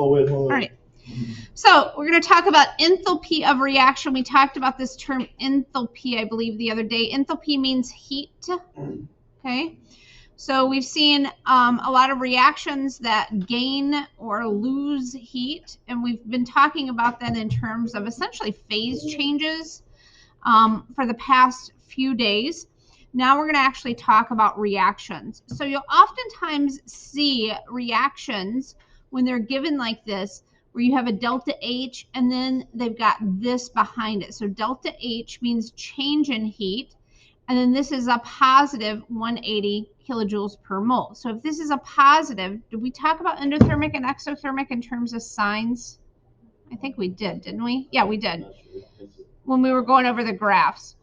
All right. So we're going to talk about enthalpy of reaction. We talked about this term enthalpy, I believe, the other day. Enthalpy means heat. Okay. So we've seen a lot of reactions that gain or lose heat, and we've been talking about that in terms of essentially phase changes for the past few days. Now we're going to actually talk about reactions. So you'll oftentimes see reactions when they're given like this, where you have a delta H and then they've got this behind it. So delta H means change in heat, and then this is a positive 180 kilojoules per mole. So if this is a positive, did we talk about endothermic and exothermic in terms of signs? I think we did, didn't we? Yeah, we did when we were going over the graphs.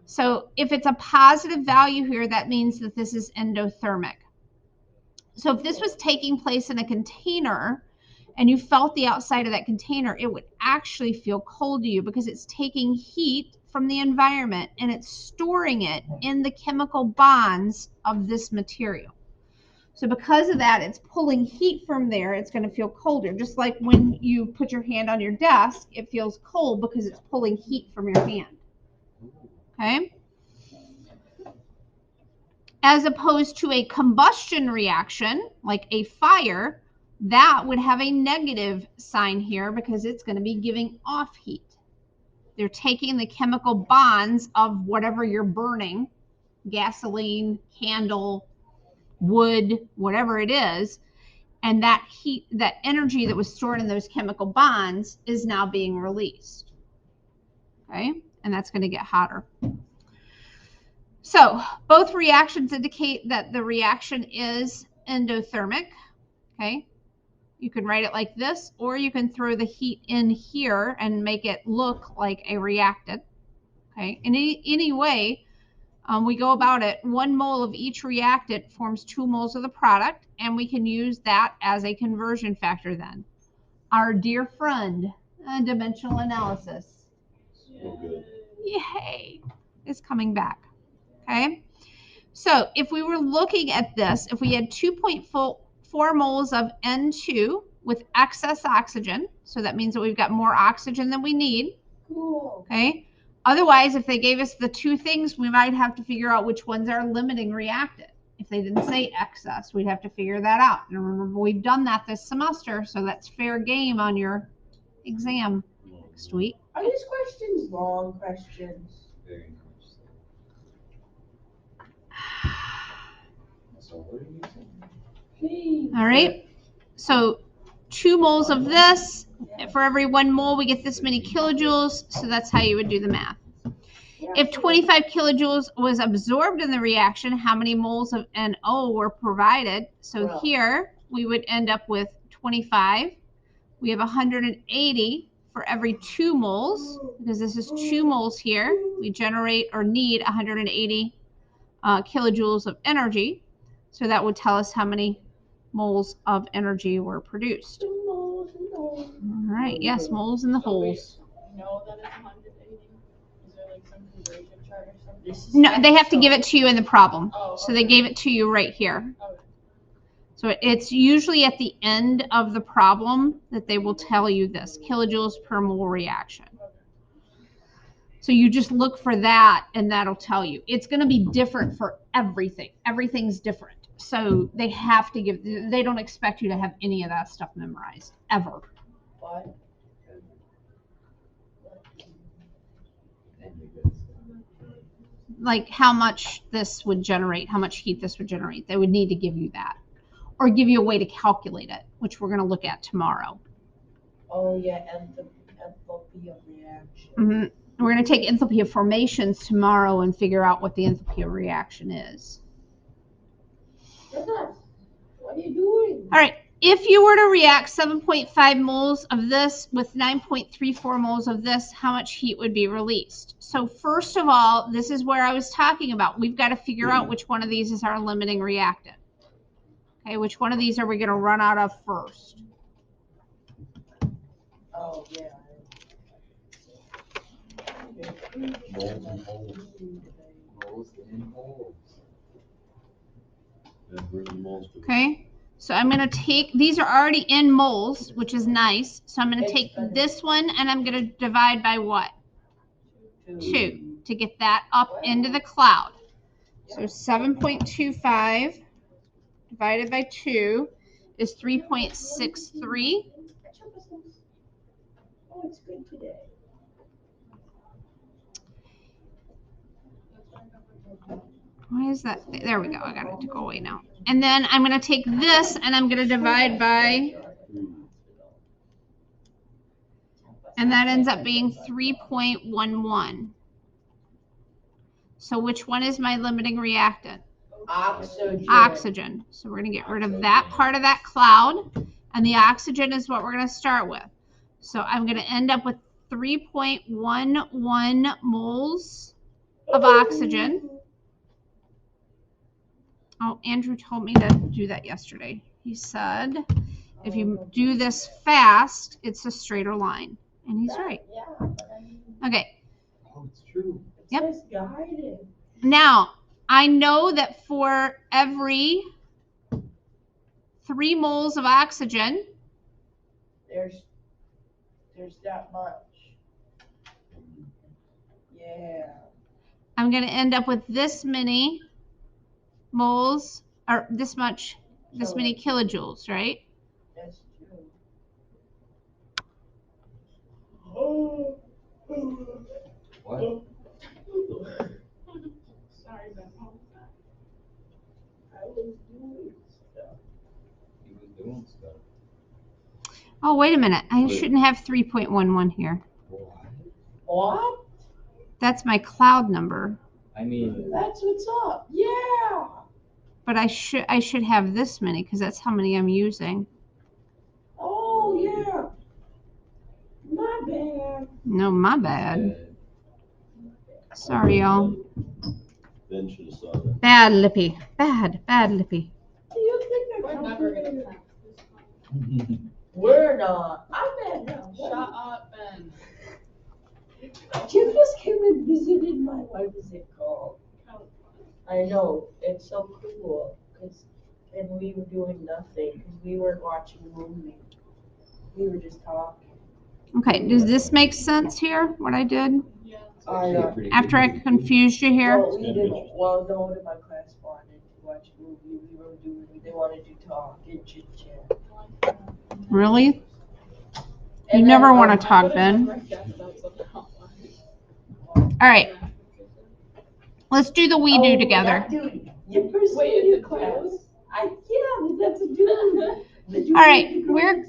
So if it's a positive value here, that means that this is endothermic. So if this was taking place in a container and you felt the outside of that container, it would actually feel cold to you because it's taking heat from the environment and it's storing it in the chemical bonds of this material. So because of that, it's pulling heat from there. It's going to feel colder. Just like when you put your hand on your desk, it feels cold because it's pulling heat from your hand. Okay? As opposed to a combustion reaction, like a fire, that would have a negative sign here because it's going to be giving off heat. They're taking the chemical bonds of whatever you're burning, gasoline, candle, wood, whatever it is, and that heat, that energy that was stored in those chemical bonds is now being released. Okay, and that's going to get hotter. So both reactions indicate that the reaction is endothermic. Okay, you can write it like this, or you can throw the heat in here and make it look like a reactant. Okay, in any way we go about it, 1 mole of each reactant forms 2 moles of the product, and we can use that as a conversion factor then. Our dear friend, dimensional analysis. So good. Yay, is coming back. Okay, so if we were looking at this, if we had 2.4 moles of N2 with excess oxygen, so that means that we've got more oxygen than we need. Cool. Okay, otherwise, if they gave us the 2 things, we might have to figure out which one's our limiting reactant. If they didn't say excess, we'd have to figure that out. And remember, we've done that this semester, so that's fair game on your exam next week. Are these questions long questions? Very much so. What are you saying? All right, so 2 moles of this, for every 1 mole we get this many kilojoules, so that's how you would do the math. If 25 kilojoules was absorbed in the reaction, how many moles of NO were provided? So here we would end up with 25. We have 180 for every 2 moles, because this is 2 moles here. We generate or need 180 kilojoules of energy. So that would tell us how many moles of energy were produced. All right, yes, moles in the holes. Know that it's 180? Is there like some conversion chart or something? No, they have to give it to you in the problem. So they gave it to you right here. Okay. So it's usually at the end of the problem that they will tell you this, kilojoules per mole reaction. So you just look for that and that'll tell you. It's going to be different for everything. Everything's different. So they have to give, they don't expect you to have any of that stuff memorized, ever. What? Like how much this would generate, how much heat this would generate. They would need to give you that. Or give you a way to calculate it, which we're going to look at tomorrow. Oh, yeah, enthalpy of reaction. Mm-hmm. We're going to take enthalpy of formations tomorrow and figure out what the enthalpy of reaction is. What are you doing? All right. If you were to react 7.5 moles of this with 9.34 moles of this, how much heat would be released? So first of all, this is where I was talking about. We've got to figure out which one of these is our limiting reactant. Okay, which one of these are we going to run out of first? Oh, yeah. Okay, So I'm going to take, these are already in moles, which is nice. So I'm going to take this one and I'm going to divide by what? 2 to get that up into the cloud. So 7.25 divided by 2 is 3.63. Oh, it's good today. Why is that? There we go. I got it to go away now. And then I'm going to take this and I'm going to divide by, and that ends up being 3.11. So which one is my limiting reactant? Oxygen. Oxygen. So we're going to get rid of that part of that cloud, and the oxygen is what we're going to start with. So I'm going to end up with 3.11 moles of oxygen. Oh, Andrew told me to do that yesterday. He said, if you do this fast, it's a straighter line. And he's right. Yeah, but I mean, Okay. Oh, it's true. it Yep. says guided. Now, I know that for every 3 moles of oxygen, There's that much. Yeah. I'm going to end up with this many moles, or this many kilojoules, right? That's true. What? Sorry, Ben. I was doing stuff. He was doing stuff. Oh, wait a minute. I shouldn't have 3.11 here. What? What? That's my cloud number. I mean, That's what's up. Yeah. But I should have this many because that's how many I'm using. Oh, yeah. My bad. No, my bad. Sorry, y'all. Ben should have saw that. Bad Lippy. Bad Lippy. Do you think We're they're never coming? gonna pass this one. We're not. I met him. Shut up, Ben. Jim just came and visited my, what is it called? I know, it's so cool, and we were doing nothing, because we weren't watching a movie. We were just talking. Okay, does this make sense here, what I did? Yeah. it's actually a pretty After I good movie. confused you here? Well, we didn't, well, no one in my class wanted to watch a movie, they wanted to talk and chit chat. Really? You never want to talk, Ben. All right, let's do the we do together. You Wait, is it class. Yeah, that's a dude. All right, we're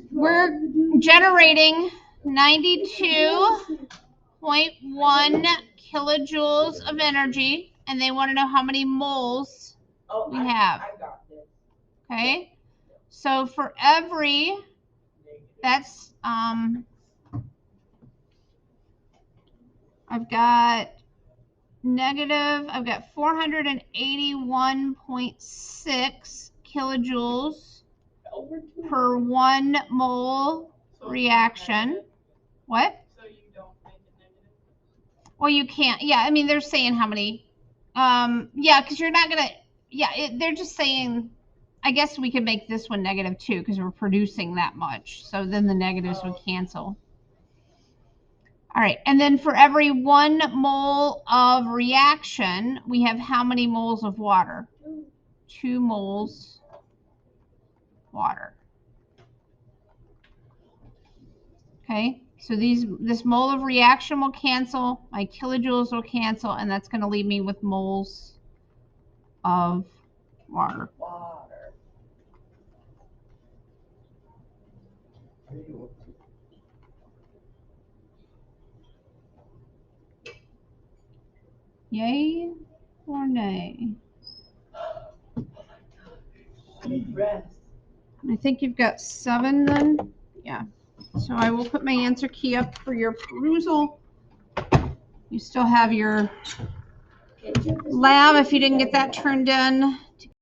generating 92.1 kilojoules of energy, and they want to know how many moles. Oh, We have. I got this. Okay, so for every, that's I've got 481.6 kilojoules Over 2. per 1 mole reaction. What? So you don't make it negative? Well, you can't. Yeah, I mean, they're saying how many. Yeah, because you're not gonna. Yeah, they're just saying. I guess we could make this one negative too because we're producing that much. So then the negatives would cancel. All right, and then for every 1 mole of reaction, we have how many moles of water? 2 moles water. Okay, so this mole of reaction will cancel, my kilojoules will cancel, and that's going to leave me with moles of water. Water. Yay or nay? Deep breath. I think you've got 7 then. Yeah. So I will put my answer key up for your perusal. You still have your lab if you didn't get that turned in.